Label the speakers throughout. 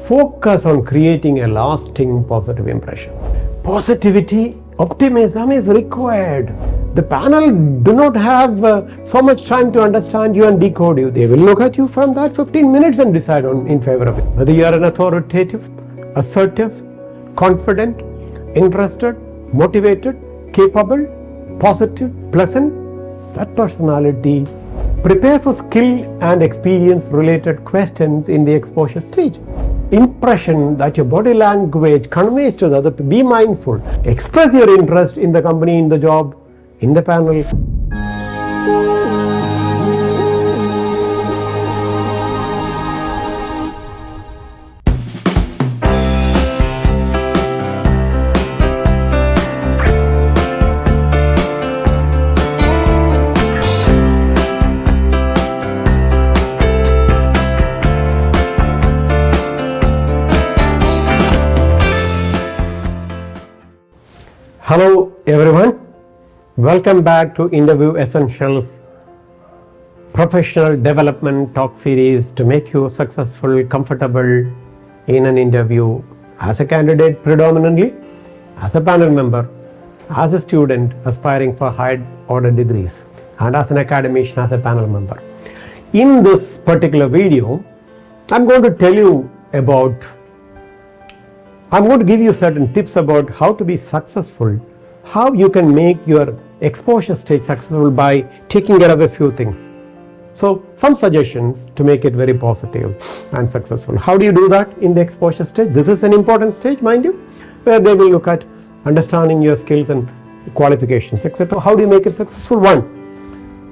Speaker 1: Focus on creating a lasting positive impression. Positivity, optimism is required. The panel do not have so much time to understand you and decode you. They will look at you from that 15 minutes and decide in favor of it. Whether you are an authoritative, assertive, confident, interested, motivated, capable, positive, pleasant, that personality. Prepare for skill and experience related questions in the exposure stage. Impression that your body language conveys to the other. Be mindful. Express your interest in the company, in the job, in the panel. Hello everyone, welcome back to Interview Essentials Professional Development Talk Series to make you successful, comfortable in an interview as a candidate predominantly, as a panel member, as a student aspiring for high order degrees, and as an academician, as a panel member. In this particular video, I'm going to give you certain tips about how to be successful, how you can make your exposure stage successful by taking care of a few things. So some suggestions to make it very positive and successful. How do you do that in the exposure stage? This is an important stage, mind you, where they will look at understanding your skills and qualifications, etc. How do you make it successful? One,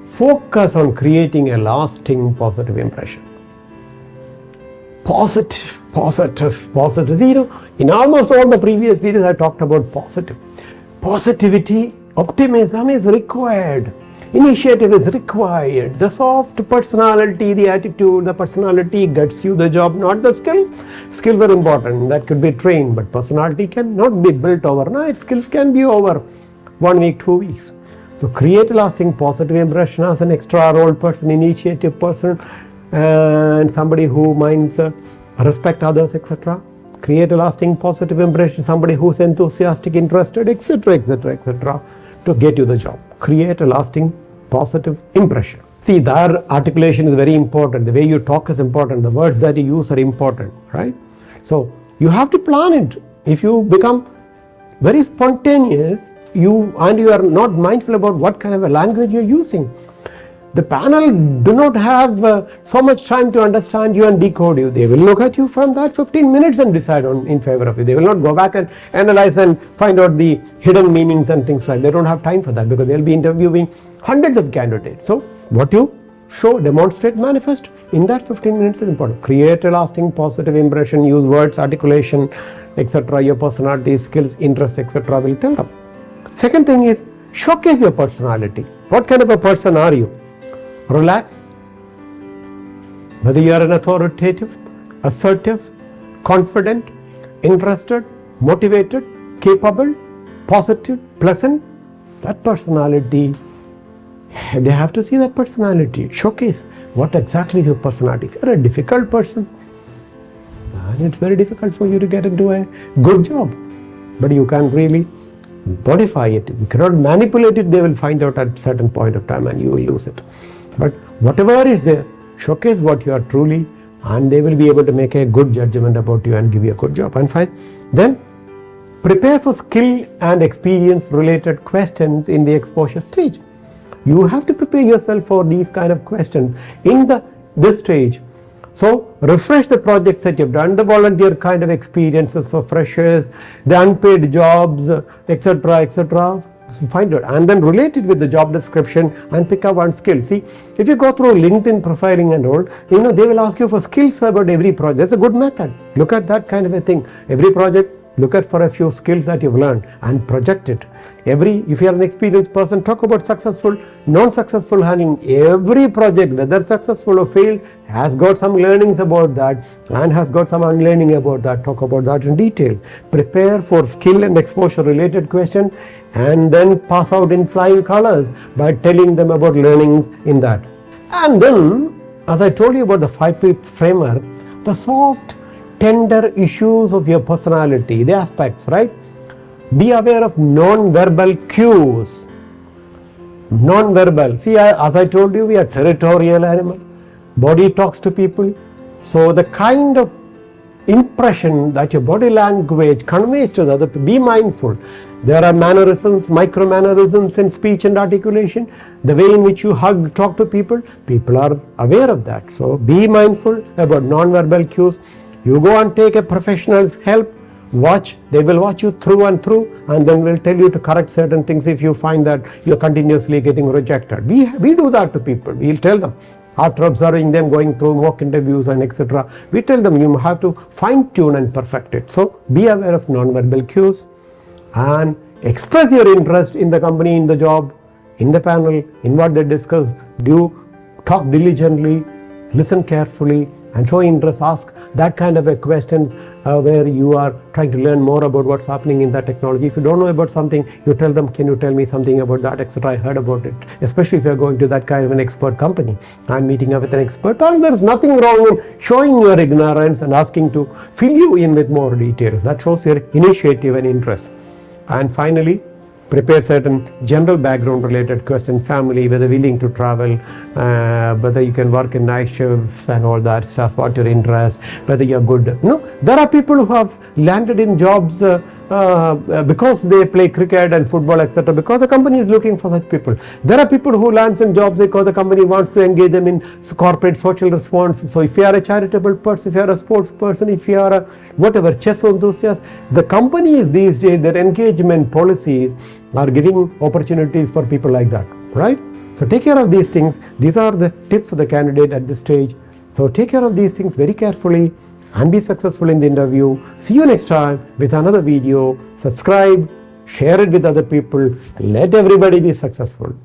Speaker 1: focus on creating a lasting positive impression. Positive. You know, in almost all the previous videos I talked about positive. Positivity, optimism is required. Initiative is required. The soft personality, the attitude, the personality gets you the job, not the skills. Skills are important. That could be trained, but personality cannot be built overnight. Skills can be over 1 week, 2 weeks. So create a lasting positive impression as an extra role person, initiative person, and somebody who minds respect others, etc. Create a lasting positive impression, somebody who's enthusiastic, interested, etc., to get you the job. Create a lasting positive impression. See, their articulation is very important. The way you talk is important. The words that you use are important, right? So you have to plan it. If you become very spontaneous, you are not mindful about what kind of a language you're using, the panel do not have so much time to understand you and decode you. They will look at you from that 15 minutes and decide in favor of you. They will not go back and analyze and find out the hidden meanings and things like that. They don't have time for that because they'll be interviewing hundreds of candidates. So what you show, demonstrate, manifest in that 15 minutes is important. Create a lasting positive impression, use words, articulation, etc. Your personality, skills, interests, etc. will tell them. Second thing is showcase your personality. What kind of a person are you? Relax. Whether you are an authoritative, assertive, confident, interested, motivated, capable, positive, pleasant, that personality, they have to see that personality. Showcase what exactly is your personality. If you are a difficult person, then it's very difficult for you to get into a good job. But you can't really modify it. You cannot manipulate it. They will find out at a certain point of time and you will lose it. But whatever is there, showcase what you are truly, and they will be able to make a good judgment about you and give you a good job. And fine. Then prepare for skill and experience related questions in the exposure stage. You have to prepare yourself for these kind of questions in this stage. So refresh the projects that you've done, the volunteer kind of experiences for freshers, the unpaid jobs, etc. Find out and then relate it with the job description and pick up one skill. See, if you go through LinkedIn profiling and all, they will ask you for skills about every project. That's a good method. Look at that kind of a thing. Every project, look at for a few skills that you've learned and project it. If you are an experienced person, talk about successful, non-successful handling. Every project, whether successful or failed, has got some learnings about that and has got some unlearning about that. Talk about that in detail. Prepare for skill and exposure related questions and then pass out in flying colors by telling them about learnings in that. And then, as I told you about the 5P framework, the soft, tender issues of your personality, the aspects, right? Be aware of non-verbal cues. Non-verbal. See, as I told you, we are territorial animal. Body talks to people. So the kind of impression that your body language conveys to the other, be mindful. There are mannerisms, micro mannerisms in speech and articulation. The way in which you hug, talk to people, people are aware of that. So be mindful about non-verbal cues. You go and take a professional's help. Watch, they will watch you through and through, and then will tell you to correct certain things if you find that you're continuously getting rejected. We do that to people. We'll tell them, after observing them going through mock interviews and etc., we tell them you have to fine tune and perfect it. So be aware of non-verbal cues and express your interest in the company, in the job, in the panel, in what they discuss. Do talk diligently, listen carefully, and show interest. Ask that kind of a questions where you are trying to learn more about what's happening in that technology. If you don't know about something, you tell them, can you tell me something about that, etc. I heard about it. Especially if you're going to that kind of an expert company and meeting up with an expert. And there's nothing wrong in showing your ignorance and asking to fill you in with more details. That shows your initiative and interest. And finally, prepare certain general background related questions, family, whether willing to travel, whether you can work in night shifts and all that stuff, what your interest, whether you're good. There are people who have landed in jobs because they play cricket and football, etc., because the company is looking for such people. There are people who land in jobs because the company wants to engage them in corporate social response. So if you are a charitable person, if you are a sports person, if you are a whatever, chess enthusiast, the companies these days, their engagement policies are giving opportunities for people like that, right? So take care of these things. These are the tips for the candidate at this stage. So take care of these things very carefully and be successful in the interview. See you next time with another video. Subscribe, share it with other people. Let everybody be successful.